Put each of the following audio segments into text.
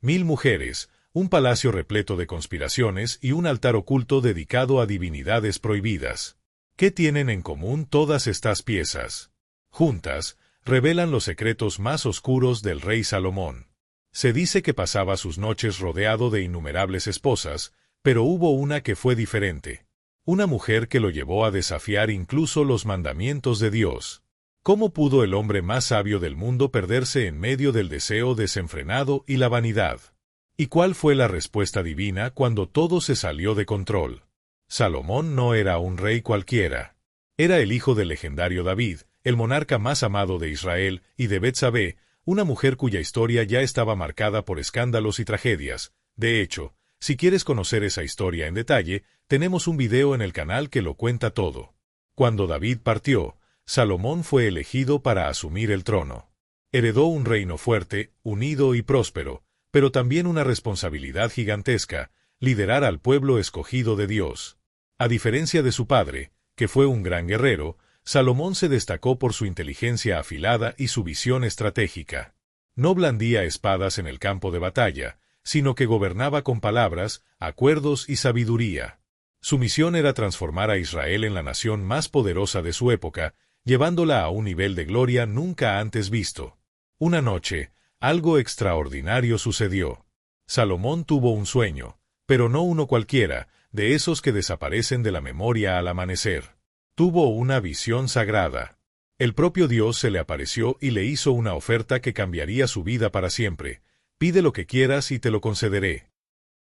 1000 mujeres, un palacio repleto de conspiraciones y un altar oculto dedicado a divinidades prohibidas. ¿Qué tienen en común todas estas piezas? Juntas, revelan los secretos más oscuros del rey Salomón. Se dice que pasaba sus noches rodeado de innumerables esposas, pero hubo una que fue diferente. Una mujer que lo llevó a desafiar incluso los mandamientos de Dios. ¿Cómo pudo el hombre más sabio del mundo perderse en medio del deseo desenfrenado y la vanidad? ¿Y cuál fue la respuesta divina cuando todo se salió de control? Salomón no era un rey cualquiera. Era el hijo del legendario David, el monarca más amado de Israel, y de Betsabé, una mujer cuya historia ya estaba marcada por escándalos y tragedias. De hecho, si quieres conocer esa historia en detalle, tenemos un video en el canal que lo cuenta todo. Cuando David partió, Salomón fue elegido para asumir el trono. Heredó un reino fuerte, unido y próspero, pero también una responsabilidad gigantesca: liderar al pueblo escogido de Dios. A diferencia de su padre, que fue un gran guerrero, Salomón se destacó por su inteligencia afilada y su visión estratégica. No blandía espadas en el campo de batalla, sino que gobernaba con palabras, acuerdos y sabiduría. Su misión era transformar a Israel en la nación más poderosa de su época, llevándola a un nivel de gloria nunca antes visto. Una noche, algo extraordinario sucedió. Salomón tuvo un sueño, pero no uno cualquiera, de esos que desaparecen de la memoria al amanecer. Tuvo una visión sagrada. El propio Dios se le apareció y le hizo una oferta que cambiaría su vida para siempre. Pide lo que quieras y te lo concederé.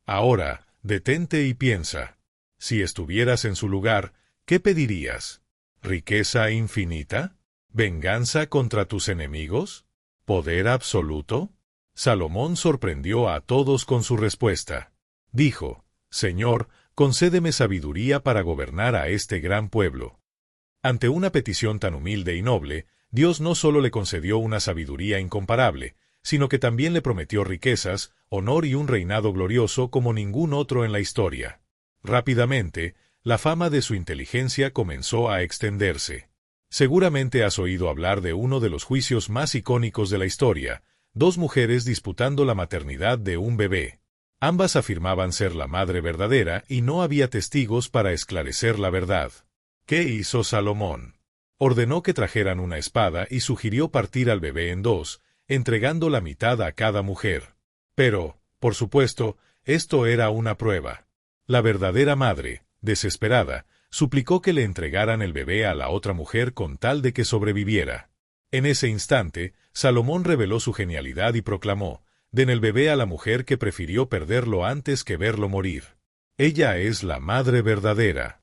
Ahora, detente y piensa. Si estuvieras en su lugar, ¿qué pedirías? ¿Riqueza infinita? ¿Venganza contra tus enemigos? ¿Poder absoluto? Salomón sorprendió a todos con su respuesta. Dijo: Señor, concédeme sabiduría para gobernar a este gran pueblo. Ante una petición tan humilde y noble, Dios no solo le concedió una sabiduría incomparable, sino que también le prometió riquezas, honor y un reinado glorioso como ningún otro en la historia. Rápidamente, la fama de su inteligencia comenzó a extenderse. Seguramente has oído hablar de uno de los juicios más icónicos de la historia: 2 mujeres disputando la maternidad de un bebé. Ambas afirmaban ser la madre verdadera y no había testigos para esclarecer la verdad. ¿Qué hizo Salomón? Ordenó que trajeran una espada y sugirió partir al bebé en 2, entregando la mitad a cada mujer. Pero, por supuesto, esto era una prueba. La verdadera madre, desesperada, suplicó que le entregaran el bebé a la otra mujer con tal de que sobreviviera. En ese instante, Salomón reveló su genialidad y proclamó: den el bebé a la mujer que prefirió perderlo antes que verlo morir. Ella es la madre verdadera.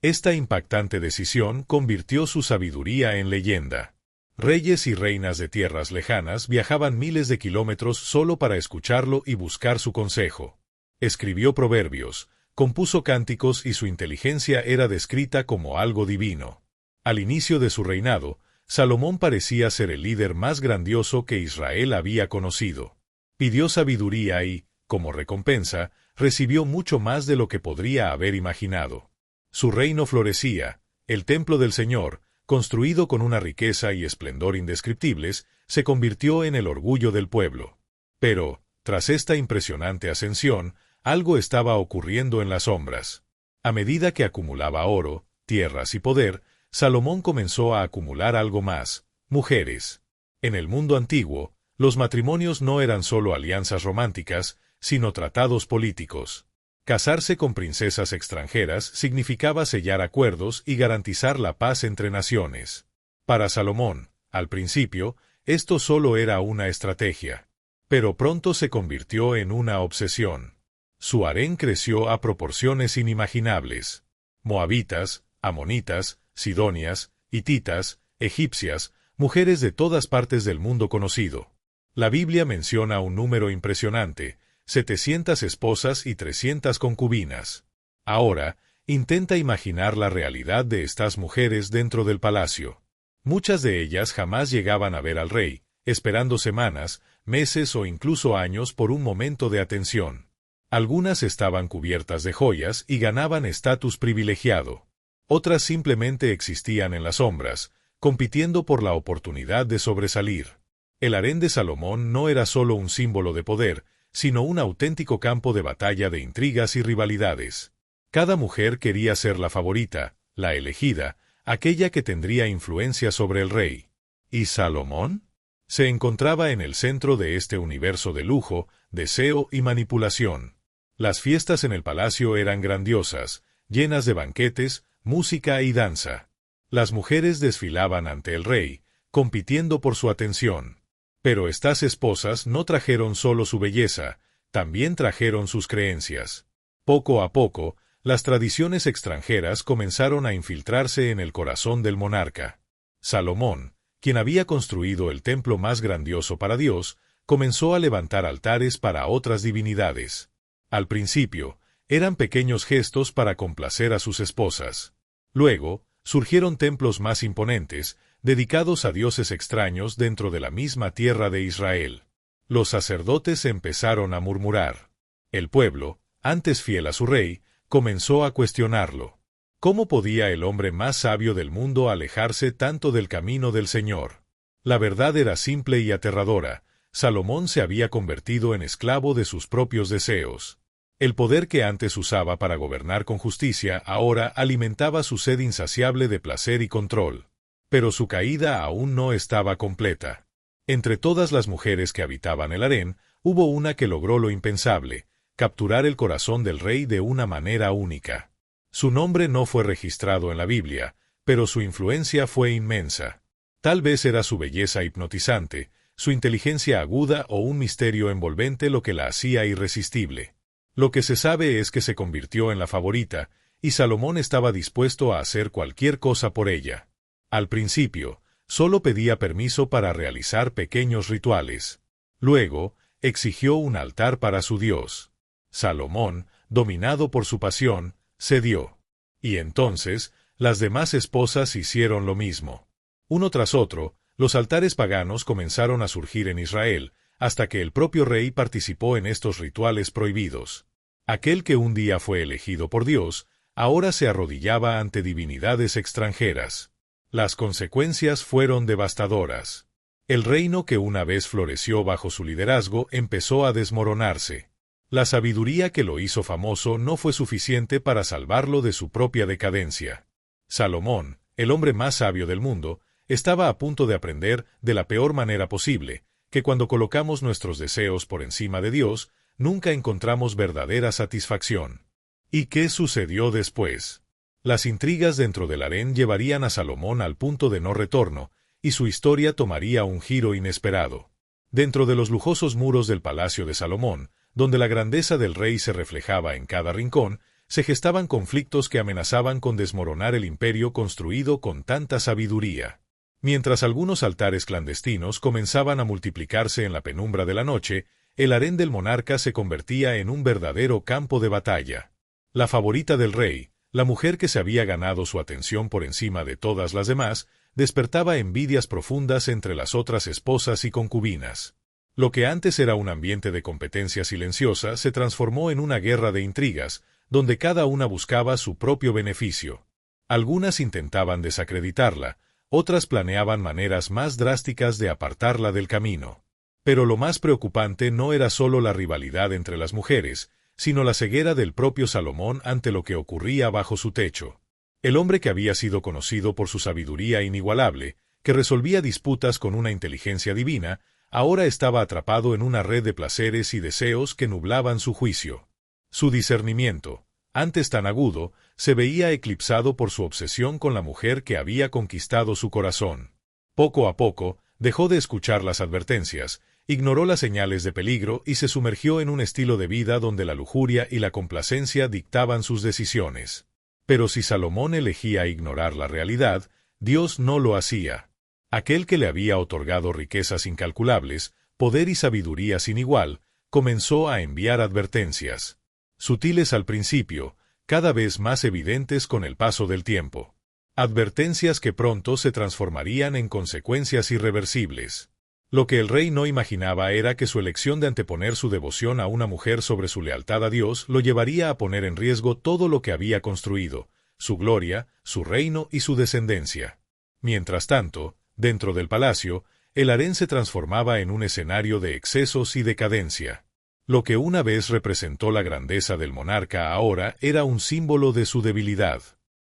Esta impactante decisión convirtió su sabiduría en leyenda. Reyes y reinas de tierras lejanas viajaban miles de kilómetros solo para escucharlo y buscar su consejo. Escribió proverbios, compuso cánticos y su inteligencia era descrita como algo divino. Al inicio de su reinado, Salomón parecía ser el líder más grandioso que Israel había conocido. Pidió sabiduría y, como recompensa, recibió mucho más de lo que podría haber imaginado. Su reino florecía. El templo del Señor, construido con una riqueza y esplendor indescriptibles, se convirtió en el orgullo del pueblo. Pero, tras esta impresionante ascensión, algo estaba ocurriendo en las sombras. A medida que acumulaba oro, tierras y poder, Salomón comenzó a acumular algo más: mujeres. En el mundo antiguo, los matrimonios no eran solo alianzas románticas, sino tratados políticos. Casarse con princesas extranjeras significaba sellar acuerdos y garantizar la paz entre naciones. Para Salomón, al principio, esto solo era una estrategia. Pero pronto se convirtió en una obsesión. Su harén creció a proporciones inimaginables. Moabitas, amonitas, sidonias, hititas, egipcias, mujeres de todas partes del mundo conocido. La Biblia menciona un número impresionante: 700 esposas y 300 concubinas. Ahora, intenta imaginar la realidad de estas mujeres dentro del palacio. Muchas de ellas jamás llegaban a ver al rey, esperando semanas, meses o incluso años por un momento de atención. Algunas estaban cubiertas de joyas y ganaban estatus privilegiado. Otras simplemente existían en las sombras, compitiendo por la oportunidad de sobresalir. El harén de Salomón no era solo un símbolo de poder, sino un auténtico campo de batalla de intrigas y rivalidades. Cada mujer quería ser la favorita, la elegida, aquella que tendría influencia sobre el rey. ¿Y Salomón? Se encontraba en el centro de este universo de lujo, deseo y manipulación. Las fiestas en el palacio eran grandiosas, llenas de banquetes, música y danza. Las mujeres desfilaban ante el rey, compitiendo por su atención. Pero estas esposas no trajeron solo su belleza, también trajeron sus creencias. Poco a poco, las tradiciones extranjeras comenzaron a infiltrarse en el corazón del monarca. Salomón, quien había construido el templo más grandioso para Dios, comenzó a levantar altares para otras divinidades. Al principio, eran pequeños gestos para complacer a sus esposas. Luego, surgieron templos más imponentes, dedicados a dioses extraños dentro de la misma tierra de Israel. Los sacerdotes empezaron a murmurar. El pueblo, antes fiel a su rey, comenzó a cuestionarlo. ¿Cómo podía el hombre más sabio del mundo alejarse tanto del camino del Señor? La verdad era simple y aterradora. Salomón se había convertido en esclavo de sus propios deseos. El poder que antes usaba para gobernar con justicia ahora alimentaba su sed insaciable de placer y control. Pero su caída aún no estaba completa. Entre todas las mujeres que habitaban el harén, hubo una que logró lo impensable, capturar el corazón del rey de una manera única. Su nombre no fue registrado en la Biblia, pero su influencia fue inmensa. Tal vez era su belleza hipnotizante, su inteligencia aguda o un misterio envolvente lo que la hacía irresistible. Lo que se sabe es que se convirtió en la favorita, y Salomón estaba dispuesto a hacer cualquier cosa por ella. Al principio, solo pedía permiso para realizar pequeños rituales. Luego, exigió un altar para su Dios. Salomón, dominado por su pasión, cedió. Y entonces, las demás esposas hicieron lo mismo. Uno tras otro, los altares paganos comenzaron a surgir en Israel, hasta que el propio rey participó en estos rituales prohibidos. Aquel que un día fue elegido por Dios, ahora se arrodillaba ante divinidades extranjeras. Las consecuencias fueron devastadoras. El reino que una vez floreció bajo su liderazgo empezó a desmoronarse. La sabiduría que lo hizo famoso no fue suficiente para salvarlo de su propia decadencia. Salomón, el hombre más sabio del mundo, estaba a punto de aprender, de la peor manera posible, que cuando colocamos nuestros deseos por encima de Dios, nunca encontramos verdadera satisfacción. ¿Y qué sucedió después? Las intrigas dentro del harén llevarían a Salomón al punto de no retorno, y su historia tomaría un giro inesperado. Dentro de los lujosos muros del palacio de Salomón, donde la grandeza del rey se reflejaba en cada rincón, se gestaban conflictos que amenazaban con desmoronar el imperio construido con tanta sabiduría. Mientras algunos altares clandestinos comenzaban a multiplicarse en la penumbra de la noche, el harén del monarca se convertía en un verdadero campo de batalla. La favorita del rey, la mujer que se había ganado su atención por encima de todas las demás, despertaba envidias profundas entre las otras esposas y concubinas. Lo que antes era un ambiente de competencia silenciosa se transformó en una guerra de intrigas, donde cada una buscaba su propio beneficio. Algunas intentaban desacreditarla, otras planeaban maneras más drásticas de apartarla del camino. Pero lo más preocupante no era solo la rivalidad entre las mujeres, sino la ceguera del propio Salomón ante lo que ocurría bajo su techo. El hombre que había sido conocido por su sabiduría inigualable, que resolvía disputas con una inteligencia divina, ahora estaba atrapado en una red de placeres y deseos que nublaban su juicio. Su discernimiento, antes tan agudo, se veía eclipsado por su obsesión con la mujer que había conquistado su corazón. Poco a poco, dejó de escuchar las advertencias, ignoró las señales de peligro y se sumergió en un estilo de vida donde la lujuria y la complacencia dictaban sus decisiones. Pero si Salomón elegía ignorar la realidad, Dios no lo hacía. Aquel que le había otorgado riquezas incalculables, poder y sabiduría sin igual, comenzó a enviar advertencias. Sutiles al principio, cada vez más evidentes con el paso del tiempo. Advertencias que pronto se transformarían en consecuencias irreversibles. Lo que el rey no imaginaba era que su elección de anteponer su devoción a una mujer sobre su lealtad a Dios lo llevaría a poner en riesgo todo lo que había construido, su gloria, su reino y su descendencia. Mientras tanto, dentro del palacio, el harén se transformaba en un escenario de excesos y decadencia. Lo que una vez representó la grandeza del monarca ahora era un símbolo de su debilidad.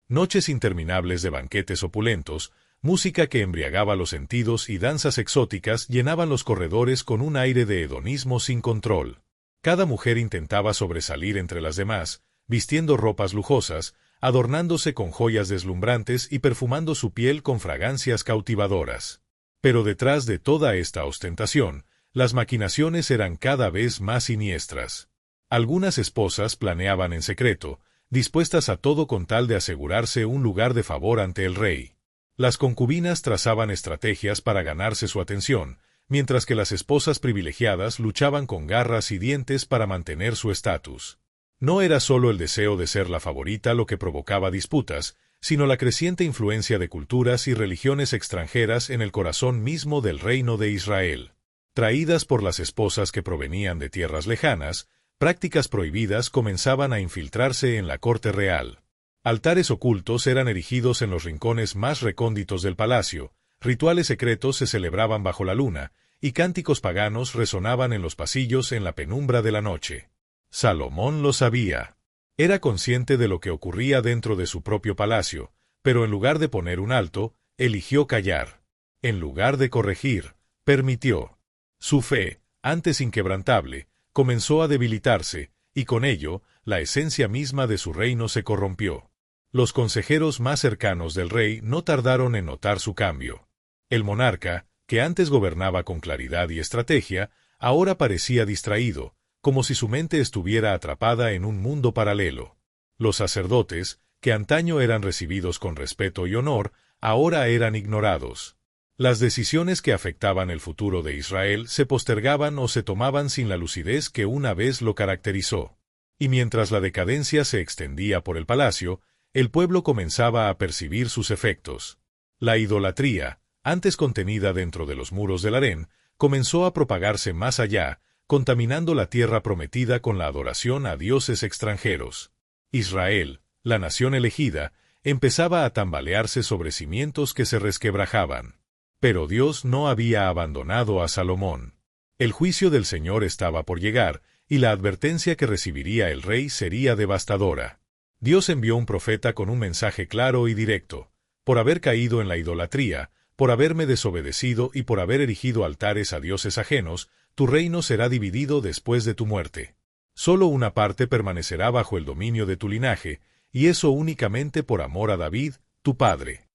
Noches interminables de banquetes opulentos, música que embriagaba los sentidos y danzas exóticas llenaban los corredores con un aire de hedonismo sin control. Cada mujer intentaba sobresalir entre las demás, vistiendo ropas lujosas, adornándose con joyas deslumbrantes y perfumando su piel con fragancias cautivadoras. Pero detrás de toda esta ostentación, las maquinaciones eran cada vez más siniestras. Algunas esposas planeaban en secreto, dispuestas a todo con tal de asegurarse un lugar de favor ante el rey. Las concubinas trazaban estrategias para ganarse su atención, mientras que las esposas privilegiadas luchaban con garras y dientes para mantener su estatus. No era solo el deseo de ser la favorita lo que provocaba disputas, sino la creciente influencia de culturas y religiones extranjeras en el corazón mismo del reino de Israel. Traídas por las esposas que provenían de tierras lejanas, prácticas prohibidas comenzaban a infiltrarse en la corte real. Altares ocultos eran erigidos en los rincones más recónditos del palacio, rituales secretos se celebraban bajo la luna, y cánticos paganos resonaban en los pasillos en la penumbra de la noche. Salomón lo sabía. Era consciente de lo que ocurría dentro de su propio palacio, pero en lugar de poner un alto, eligió callar. En lugar de corregir, permitió. Su fe, antes inquebrantable, comenzó a debilitarse, y con ello, la esencia misma de su reino se corrompió. Los consejeros más cercanos del rey no tardaron en notar su cambio. El monarca, que antes gobernaba con claridad y estrategia, ahora parecía distraído, como si su mente estuviera atrapada en un mundo paralelo. Los sacerdotes, que antaño eran recibidos con respeto y honor, ahora eran ignorados. Las decisiones que afectaban el futuro de Israel se postergaban o se tomaban sin la lucidez que una vez lo caracterizó. Y mientras la decadencia se extendía por el palacio, el pueblo comenzaba a percibir sus efectos. La idolatría, antes contenida dentro de los muros del harén, comenzó a propagarse más allá, contaminando la tierra prometida con la adoración a dioses extranjeros. Israel, la nación elegida, empezaba a tambalearse sobre cimientos que se resquebrajaban. Pero Dios no había abandonado a Salomón. El juicio del Señor estaba por llegar, y la advertencia que recibiría el rey sería devastadora. Dios envió un profeta con un mensaje claro y directo. Por haber caído en la idolatría, por haberme desobedecido y por haber erigido altares a dioses ajenos, tu reino será dividido después de tu muerte. Solo una parte permanecerá bajo el dominio de tu linaje, y eso únicamente por amor a David, tu padre.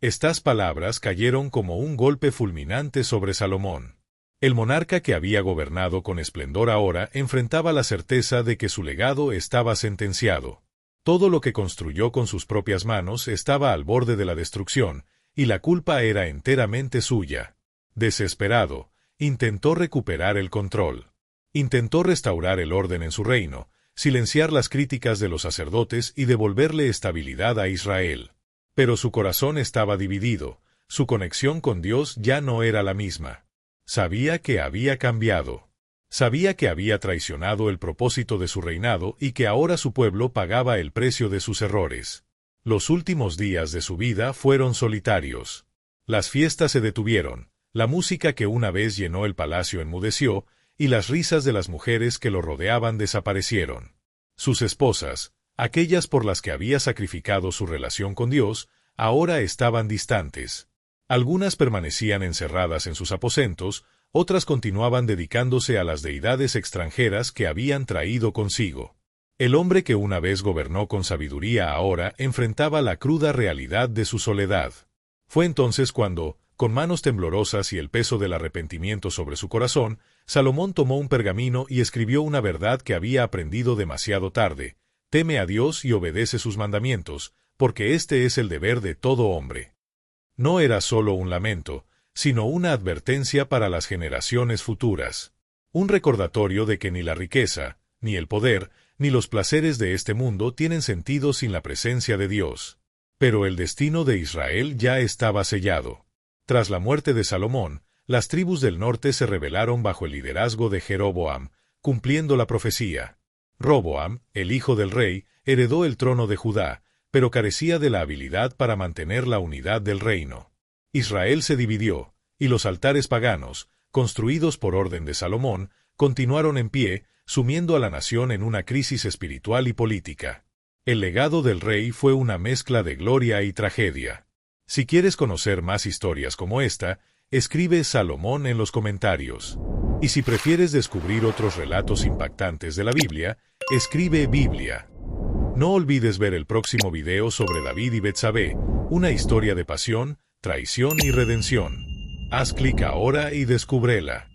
Estas palabras cayeron como un golpe fulminante sobre Salomón. El monarca que había gobernado con esplendor ahora enfrentaba la certeza de que su legado estaba sentenciado. Todo lo que construyó con sus propias manos estaba al borde de la destrucción, y la culpa era enteramente suya. Desesperado, intentó recuperar el control. Intentó restaurar el orden en su reino, silenciar las críticas de los sacerdotes y devolverle estabilidad a Israel. Pero su corazón estaba dividido, su conexión con Dios ya no era la misma. Sabía que había cambiado. Sabía que había traicionado el propósito de su reinado y que ahora su pueblo pagaba el precio de sus errores. Los últimos días de su vida fueron solitarios. Las fiestas se detuvieron, la música que una vez llenó el palacio enmudeció, y las risas de las mujeres que lo rodeaban desaparecieron. Sus esposas, aquellas por las que había sacrificado su relación con Dios, ahora estaban distantes. Algunas permanecían encerradas en sus aposentos, otras continuaban dedicándose a las deidades extranjeras que habían traído consigo. El hombre que una vez gobernó con sabiduría ahora enfrentaba la cruda realidad de su soledad. Fue entonces cuando, con manos temblorosas y el peso del arrepentimiento sobre su corazón, Salomón tomó un pergamino y escribió una verdad que había aprendido demasiado tarde: teme a Dios y obedece sus mandamientos, porque este es el deber de todo hombre. No era solo un lamento, sino una advertencia para las generaciones futuras. Un recordatorio de que ni la riqueza, ni el poder, ni los placeres de este mundo tienen sentido sin la presencia de Dios. Pero el destino de Israel ya estaba sellado. Tras la muerte de Salomón, las tribus del norte se rebelaron bajo el liderazgo de Jeroboam, cumpliendo la profecía. Roboam, el hijo del rey, heredó el trono de Judá, pero carecía de la habilidad para mantener la unidad del reino. Israel se dividió, y los altares paganos, construidos por orden de Salomón, continuaron en pie, sumiendo a la nación en una crisis espiritual y política. El legado del rey fue una mezcla de gloria y tragedia. Si quieres conocer más historias como esta, escribe Salomón en los comentarios. Y si prefieres descubrir otros relatos impactantes de la Biblia, escribe Biblia. No olvides ver el próximo video sobre David y Betsabé, una historia de pasión, traición y redención. Haz clic ahora y descúbrela.